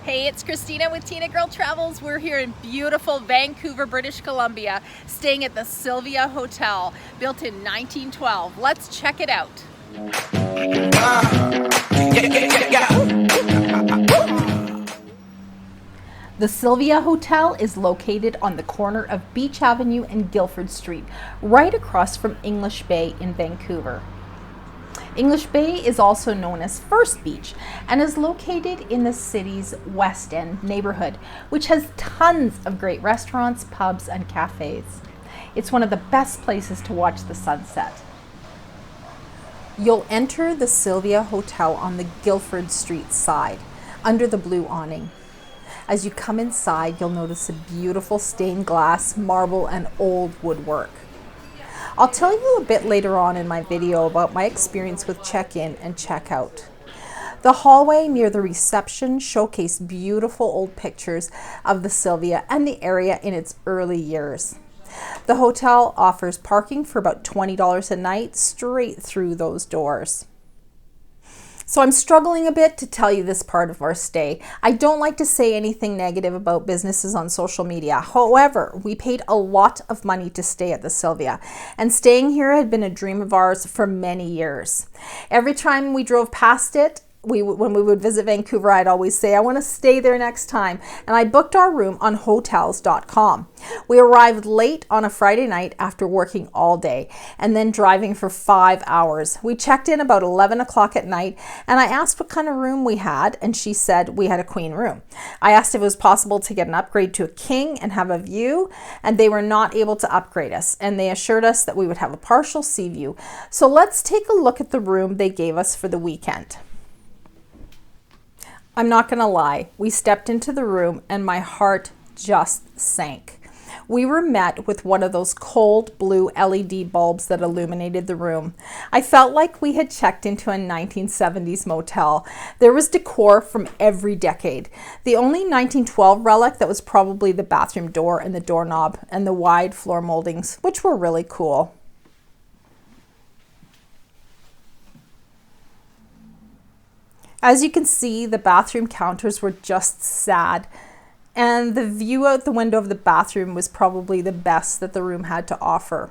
Hey, it's Christina with Tinagirl Travels. We're here in beautiful Vancouver, British Columbia, staying at the Sylvia Hotel, built in 1912. Let's check it out. The Sylvia Hotel is located on the corner of Beach Avenue and Guildford Street, right across from English Bay in Vancouver. English Bay is also known as First Beach and is located in the city's West End neighborhood, which has tons of great restaurants, pubs, and cafes. It's one of the best places to watch the sunset. You'll enter the Sylvia Hotel on the Guildford Street side, under the blue awning. As you come inside, you'll notice a beautiful stained glass, marble, and old woodwork. I'll tell you a bit later on in my video about my experience with check-in and check-out. The hallway near the reception showcased beautiful old pictures of the Sylvia and the area in its early years. The hotel offers parking for about $20 a night straight through those doors. So I'm struggling a bit to tell you this part of our stay. I don't like to say anything negative about businesses on social media. However, we paid a lot of money to stay at the Sylvia, and staying here had been a dream of ours for many years. Every time we drove past it, when we would visit Vancouver, I'd always say, I want to stay there next time. And I booked our room on hotels.com. We arrived late on a Friday night after working all day and then driving for 5 hours. We checked in about 11 o'clock at night, and I asked what kind of room we had, and she said we had a queen room. I asked if it was possible to get an upgrade to a king and have a view, and they were not able to upgrade us, and they assured us that we would have a partial sea view. So let's take a look at the room they gave us for the weekend. I'm not going to lie, we stepped into the room and my heart just sank. We were met with one of those cold blue LED bulbs that illuminated the room. I felt like we had checked into a 1970s motel. There was decor from every decade. The only 1912 relic that was probably the bathroom door and the doorknob and the wide floor moldings, which were really cool. As you can see, the bathroom counters were just sad, and the view out the window of the bathroom was probably the best that the room had to offer.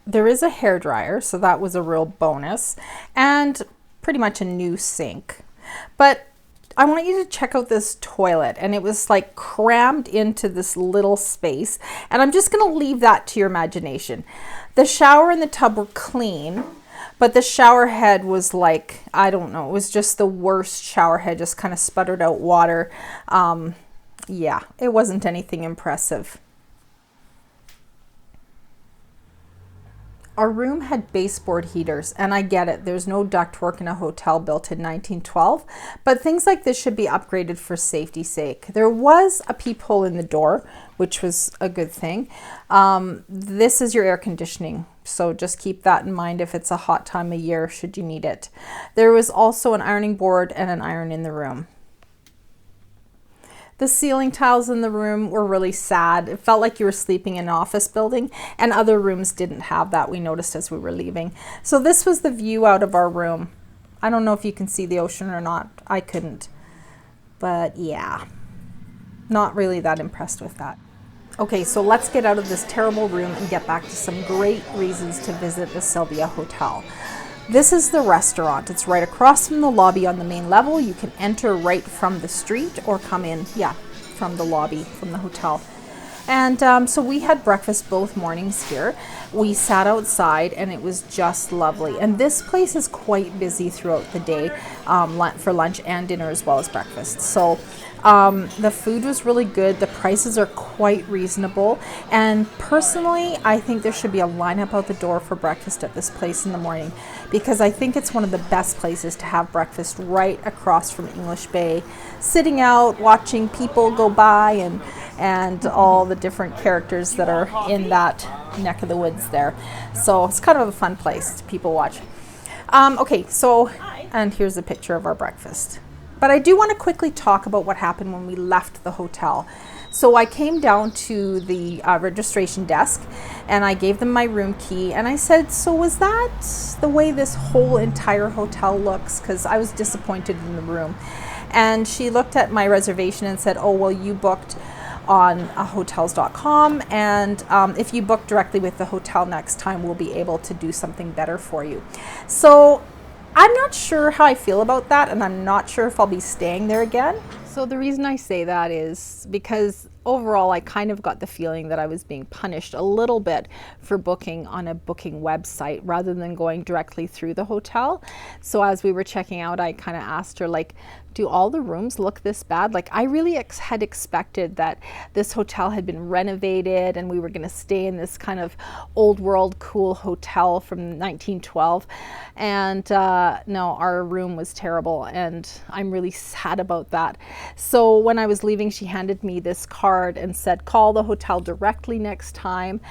There is a hairdryer, so that was a real bonus, and pretty much a new sink. But I want you to check out this toilet, and it was like crammed into this little space, and I'm just going to leave that to your imagination. The shower and the tub were clean, but the shower head was like, I don't know, it was just the worst shower head, just kind of sputtered out water. Yeah, it wasn't anything impressive. Our room had baseboard heaters, and I get it, there's no ductwork in a hotel built in 1912, but things like this should be upgraded for safety's sake. There was a peephole in the door, which was a good thing. This is your air conditioning, so just keep that in mind if it's a hot time of year, should you need it. There was also an ironing board and an iron in the room. The ceiling tiles in the room were really sad. It felt like you were sleeping in an office building, and other rooms didn't have that, we noticed as we were leaving. So this was the view out of our room. I don't know if you can see the ocean or not. I couldn't. But yeah, not really that impressed with that. Okay, so let's get out of this terrible room and get back to some great reasons to visit the Sylvia Hotel. This is the restaurant. It's right across from the lobby on the main level. You can enter right from the street or come in, from the lobby, from the hotel. And so we had breakfast both mornings here. We sat outside and it was just lovely. And this place is quite busy throughout the day for lunch and dinner as well as breakfast. So the food was really good. The prices are quite reasonable. And personally, I think there should be a lineup out the door for breakfast at this place in the morning, because I think it's one of the best places to have breakfast right across from English Bay, sitting out, watching people go by and all the different characters that are in that neck of the woods there. So it's kind of a fun place to people watch. Okay, so, and here's a picture of our breakfast. But I do want to quickly talk about what happened when we left the hotel. So I came down to the registration desk and I gave them my room key and I said, so was that the way this whole entire hotel looks? Because I was disappointed in the room. And she looked at my reservation and said, oh, well, you booked on hotels.com, and if you book directly with the hotel next time, we'll be able to do something better for you. So I'm not sure how I feel about that, and I'm not sure if I'll be staying there again. So the reason I say that is because overall I kind of got the feeling that I was being punished a little bit for booking on a booking website rather than going directly through the hotel. So as we were checking out, I kind of asked her, like, do all the rooms look this bad? Like, I really had expected that this hotel had been renovated and we were going to stay in this kind of old world cool hotel from 1912. And no, our room was terrible and I'm really sad about that. So when I was leaving, she handed me this card and said, call the hotel directly next time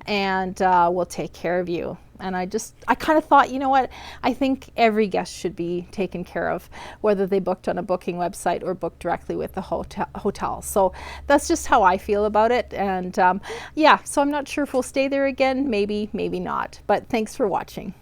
and we'll take care of you. And I kind of thought, you know what, I think every guest should be taken care of, whether they booked on a booking website or booked directly with the hotel. So that's just how I feel about it. And yeah, so I'm not sure if we'll stay there again, maybe, maybe not. But thanks for watching.